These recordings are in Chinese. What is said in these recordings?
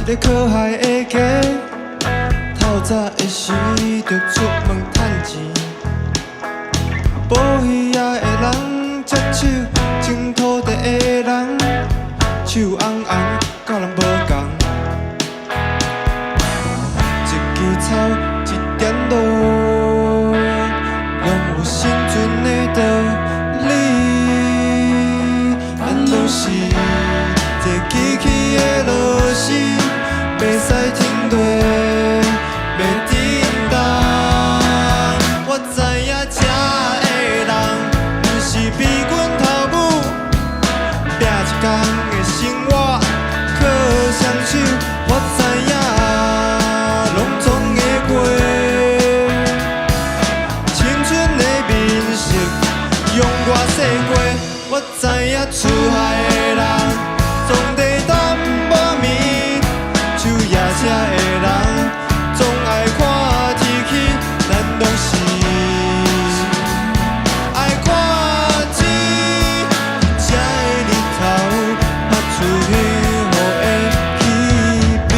一个可海的家，透早的时就出门趁钱。捕鱼仔的人，接手种土地的人，手红红，甲人无共。一枝草，一点露，拢有生存的道理。咱都是一个机器的螺丝，袂使停落，袂震动。我知影这个人，不是比阮头母，拼一天的生活靠双手。我知影，拢总会过。青春的面色，用我洗过。我知影出海的人，总在等无眠。手野车的人，总爱看天气。咱拢是爱看天，才会日头拍出幸福的气味。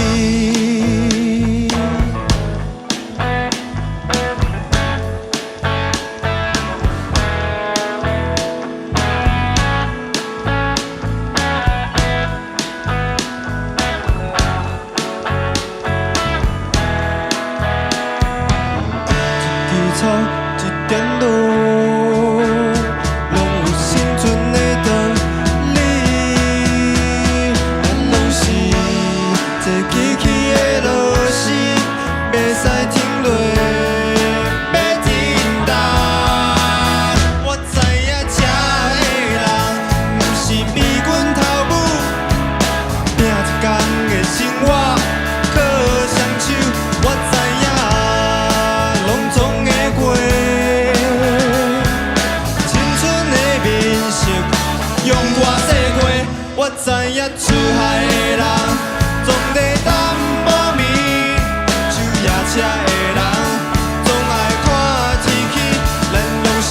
一枝草，一点露，拢有生存的道理。咱拢是一机器的螺丝，袂使停落，袂震动。我知影这个人，不是比阮头母，拼一天的生活靠双手。我知影，拢总会过。青春的面色，用我洗过。我知影出海的人，总在等无眠。手野车的人，总爱看天气。咱拢是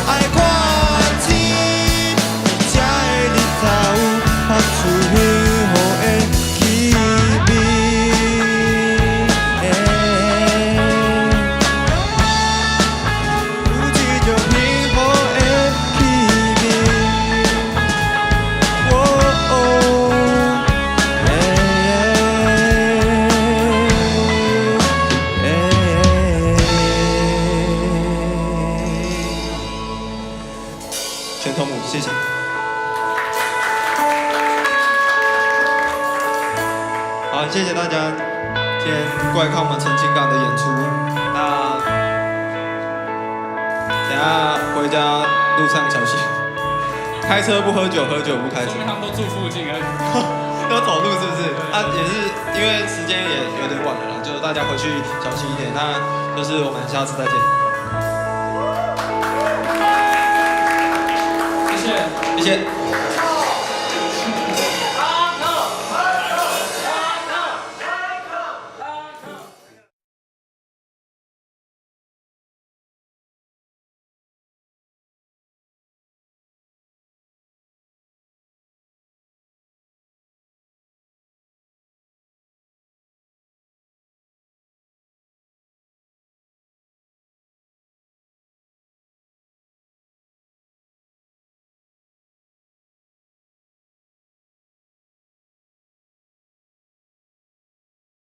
爱看天，才会日头拍出幸福的气味。有一种幸福的气味。全头目，谢谢。好，谢谢大家今天过来看我们陈情港的演出。那等下回家路上小心，开车不喝酒，喝酒不开车。他们都住附近而已。都走路是不是？啊，也是因为时间也有点晚了啦，就大家回去小心一点。那就是我们下次再见。谢谢。谢谢。